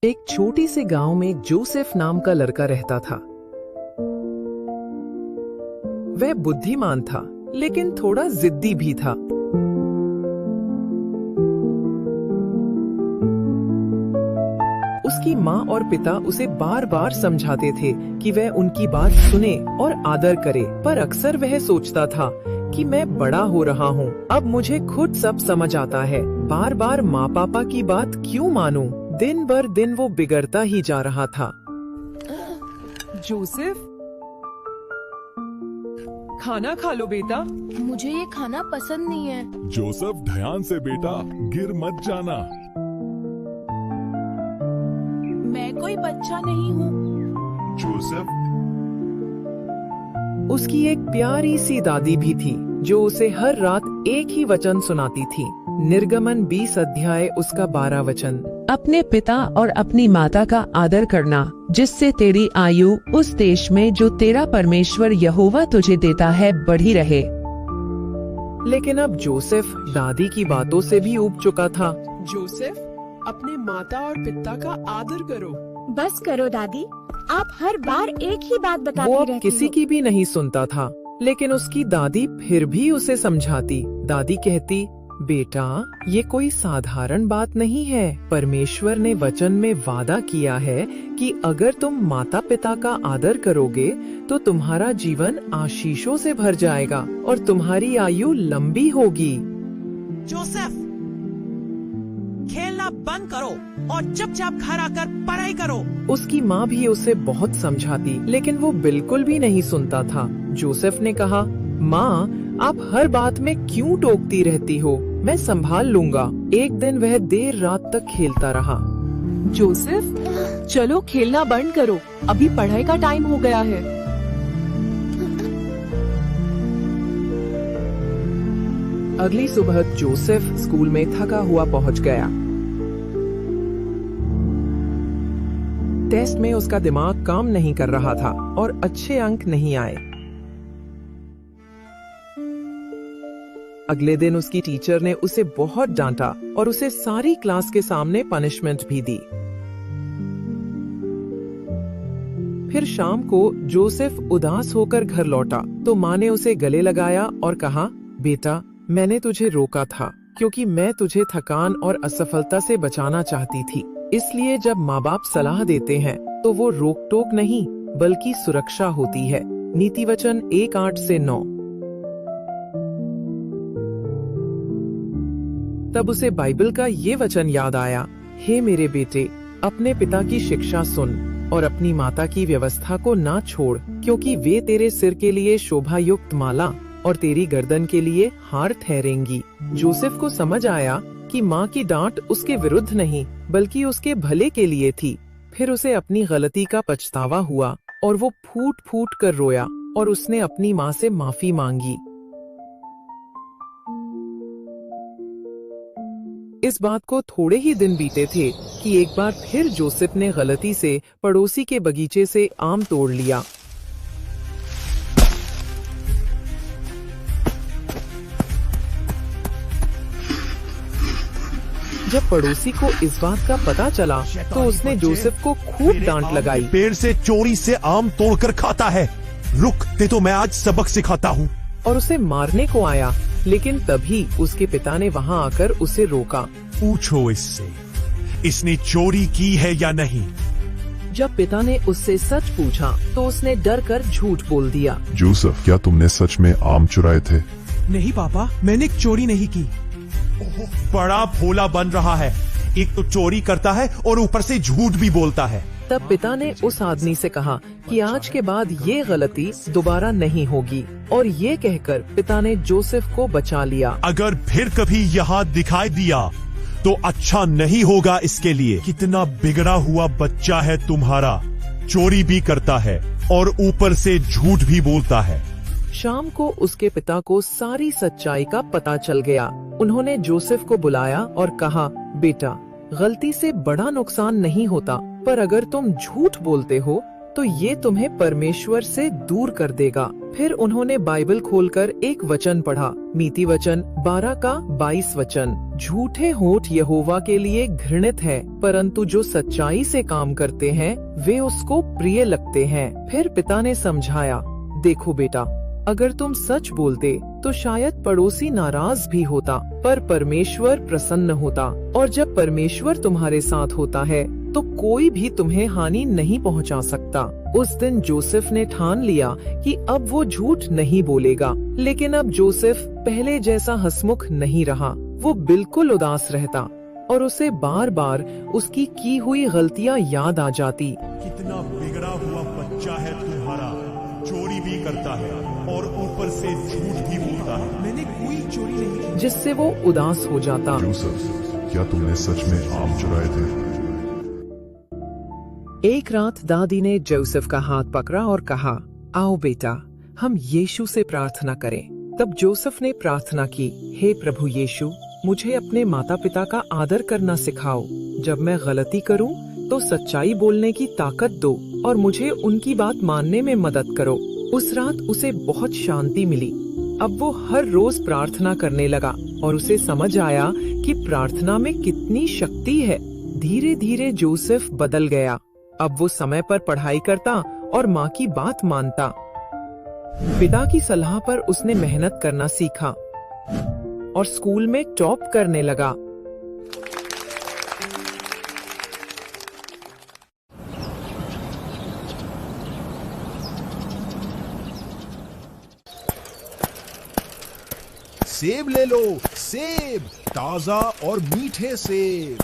एक छोटी से गांव में जोसेफ नाम का लड़का रहता था। वह बुद्धिमान था, लेकिन थोड़ा जिद्दी भी था। उसकी माँ और पिता उसे बार बार समझाते थे कि वह उनकी बात सुने और आदर करे, पर अक्सर वह सोचता था कि मैं बड़ा हो रहा हूँ, अब मुझे खुद सब समझ आता है, बार बार माँ पापा की बात क्यों मानूं? दिन भर दिन वो बिगड़ता ही जा रहा था। जोसेफ, खाना खा लो बेटा। मुझे ये खाना पसंद नहीं है। जोसेफ, ध्यान से बेटा, गिर मत जाना। मैं कोई बच्चा नहीं हूँ। जोसेफ, उसकी एक प्यारी सी दादी भी थी जो उसे हर रात एक ही वचन सुनाती थी। निर्गमन 20 अध्याय उसका 12 वचन। अपने पिता और अपनी माता का आदर करना, जिससे तेरी आयु उस देश में जो तेरा परमेश्वर यहोवा तुझे देता है बढ़ी रहे। लेकिन अब जोसेफ दादी की बातों से भी ऊब चुका था। जोसेफ, अपने माता और पिता का आदर करो। बस करो दादी, आप हर बार एक ही बात वो बताती अब रहती किसी हो। की भी नहीं सुनता था, लेकिन उसकी दादी फिर भी उसे समझाती। दादी कहती, बेटा, ये कोई साधारण बात नहीं है। परमेश्वर ने वचन में वादा किया है कि अगर तुम माता पिता का आदर करोगे तो तुम्हारा जीवन आशीषों से भर जाएगा और तुम्हारी आयु लंबी होगी। जोसेफ, खेलना बंद करो और चुपचाप घर आकर पढ़ाई करो। उसकी माँ भी उसे बहुत समझाती, लेकिन वो बिल्कुल भी नहीं सुनता था। जोसेफ ने कहा, माँ, आप हर बात में क्यों टोकती रहती हो? मैं संभाल लूंगा। एक दिन वह देर रात तक खेलता रहा। जोसेफ, चलो खेलना बंद करो, अभी पढ़ाई का टाइम हो गया है। अगली सुबह जोसेफ स्कूल में थका हुआ पहुंच गया। टेस्ट में उसका दिमाग काम नहीं कर रहा था और अच्छे अंक नहीं आए। अगले दिन उसकी टीचर ने उसे बहुत डांटा और उसे सारी क्लास के सामने पनिशमेंट भी दी। फिर शाम को जोसेफ उदास होकर घर लौटा तो माँ ने उसे गले लगाया और कहा, बेटा, मैंने तुझे रोका था क्योंकि मैं तुझे थकान और असफलता से बचाना चाहती थी। इसलिए जब माँ बाप सलाह देते हैं तो वो रोक टोक नहीं बल्कि सुरक्षा होती है। नीति वचन 1:8 से 9। तब उसे बाइबल का ये वचन याद आया, हे मेरे बेटे, अपने पिता की शिक्षा सुन और अपनी माता की व्यवस्था को ना छोड़, क्योंकि वे तेरे सिर के लिए शोभा युक्त माला और तेरी गर्दन के लिए हार ठहरेंगी। जोसेफ को समझ आया कि माँ की डांट उसके विरुद्ध नहीं बल्कि उसके भले के लिए थी। फिर उसे अपनी गलती का पछतावा हुआ और वो फूट फूट कर रोया और उसने अपनी माँ से माफी मांगी। इस बात को थोड़े ही दिन बीते थे कि एक बार फिर जोसेफ ने गलती से पड़ोसी के बगीचे से आम तोड़ लिया। जब पड़ोसी को इस बात का पता चला तो उसने जोसेफ को खूब डांट लगाई। पेड़ से चोरी से आम तोड़कर खाता है, रुक, ते तो मैं आज सबक सिखाता हूँ। और उसे मारने को आया, लेकिन तभी उसके पिता ने वहाँ आकर उसे रोका। पूछो इससे, इसने चोरी की है या नहीं? जब पिता ने उससे सच पूछा तो उसने डर कर झूठ बोल दिया। जोसेफ, क्या तुमने सच में आम चुराए थे? नहीं पापा, मैंने चोरी नहीं की। बड़ा भोला बन रहा है, एक तो चोरी करता है और ऊपर से झूठ भी बोलता है। तब पिता ने उस आदमी से कहा कि आज के बाद ये गलती दोबारा नहीं होगी, और ये कहकर पिता ने जोसेफ को बचा लिया। अगर फिर कभी यहाँ दिखाई दिया तो अच्छा नहीं होगा इसके लिए। कितना बिगड़ा हुआ बच्चा है तुम्हारा, चोरी भी करता है और ऊपर से झूठ भी बोलता है। शाम को उसके पिता को सारी सच्चाई का पता चल गया। उन्होंने जोसेफ को बुलाया और कहा, बेटा, गलती से बड़ा नुकसान नहीं होता, पर अगर तुम झूठ बोलते हो तो ये तुम्हें परमेश्वर से दूर कर देगा। फिर उन्होंने बाइबल खोलकर एक वचन पढ़ा, नीति वचन 12 का 22 वचन। झूठे होठ यहोवा के लिए घृणित है, परंतु जो सच्चाई से काम करते हैं वे उसको प्रिय लगते हैं। फिर पिता ने समझाया, देखो बेटा, अगर तुम सच बोलते तो शायद पड़ोसी नाराज भी होता, पर परमेश्वर प्रसन्न होता, और जब परमेश्वर तुम्हारे साथ होता है तो कोई भी तुम्हें हानि नहीं पहुंचा सकता। उस दिन जोसेफ ने ठान लिया कि अब वो झूठ नहीं बोलेगा, लेकिन अब जोसेफ पहले जैसा हंसमुख नहीं रहा। वो बिल्कुल उदास रहता और उसे बार बार उसकी की हुई गलतियां याद आ जाती। कितना बिगड़ा हुआ बच्चा है तुम्हारा, चोरी भी करता है और ऊपर से झूठ भी बोलता है। मैंने कोई चोरी नहीं की। जिससे वो उदास हो जाता। जोसेफ, क्या तुमने सच में आम चुराए थे? एक रात दादी ने जोसेफ का हाथ पकड़ा और कहा, आओ बेटा, हम यीशु से प्रार्थना करें। तब जोसेफ ने प्रार्थना की, हे प्रभु यीशु, मुझे अपने माता पिता का आदर करना सिखाओ। जब मैं गलती करूं तो सच्चाई बोलने की ताकत दो और मुझे उनकी बात मानने में मदद करो। उस रात उसे बहुत शांति मिली। अब वो हर रोज प्रार्थना करने लगा और उसे समझ आया कि प्रार्थना में कितनी शक्ति है। धीरे धीरे जोसेफ बदल गया। अब वो समय पर पढ़ाई करता और माँ की बात मानता। पिता की सलाह पर उसने मेहनत करना सीखा और स्कूल में टॉप करने लगा। सेब ले लो, सेब, ताजा और मीठे सेब।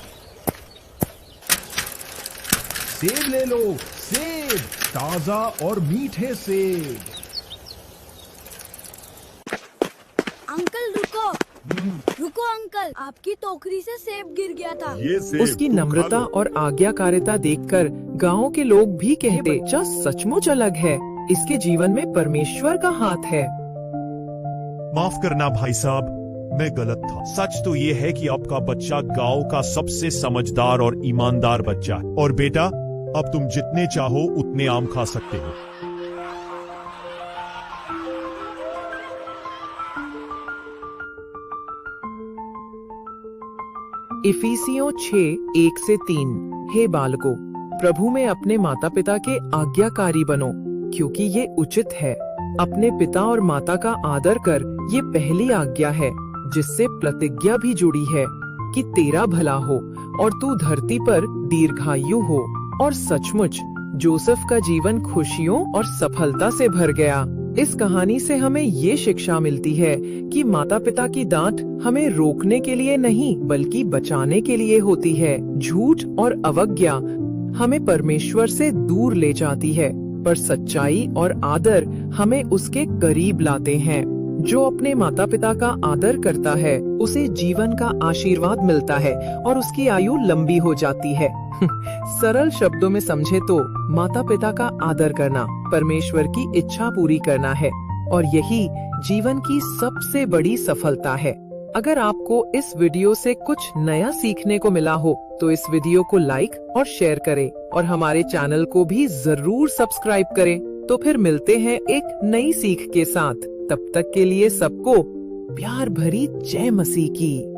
सेब ले लो, सेब, ताजा और मीठे सेब। अंकल रुको, रुको अंकल, आपकी टोकरी से सेब गिर गया था। ये सेब उसकी तुम खा नम्रता लो। और आज्ञाकारिता देखकर गांव के लोग भी कहते, बच्चा सचमुच अलग है, इसके जीवन में परमेश्वर का हाथ है। माफ करना भाई साहब, मैं गलत था। सच तो ये है कि आपका बच्चा गांव का सबसे समझदार और ईमानदार बच्चा है। और बेटा, अब तुम जितने चाहो उतने आम खा सकते हो। इफिसियों 6:1-3। हे बालकों, प्रभु में अपने माता पिता के आज्ञाकारी बनो, क्योंकि ये उचित है। अपने पिता और माता का आदर कर, ये पहली आज्ञा है, जिससे प्रतिज्ञा भी जुड़ी है कि तेरा भला हो और तू धरती पर दीर्घायु हो। और सचमुच जोसेफ का जीवन खुशियों और सफलता से भर गया। इस कहानी से हमें ये शिक्षा मिलती है कि माता पिता की डांट हमें रोकने के लिए नहीं, बल्कि बचाने के लिए होती है। झूठ और अवज्ञा हमें परमेश्वर से दूर ले जाती है, पर सच्चाई और आदर हमें उसके करीब लाते हैं। जो अपने माता पिता का आदर करता है, उसे जीवन का आशीर्वाद मिलता है और उसकी आयु लंबी हो जाती है। सरल शब्दों में समझे तो माता पिता का आदर करना परमेश्वर की इच्छा पूरी करना है, और यही जीवन की सबसे बड़ी सफलता है। अगर आपको इस वीडियो से कुछ नया सीखने को मिला हो तो इस वीडियो को लाइक और शेयर करें और हमारे चैनल को भी जरूर सब्सक्राइब करें। तो फिर मिलते हैं एक नई सीख के साथ। तब तक के लिए सबको प्यार भरी जय मसीह की।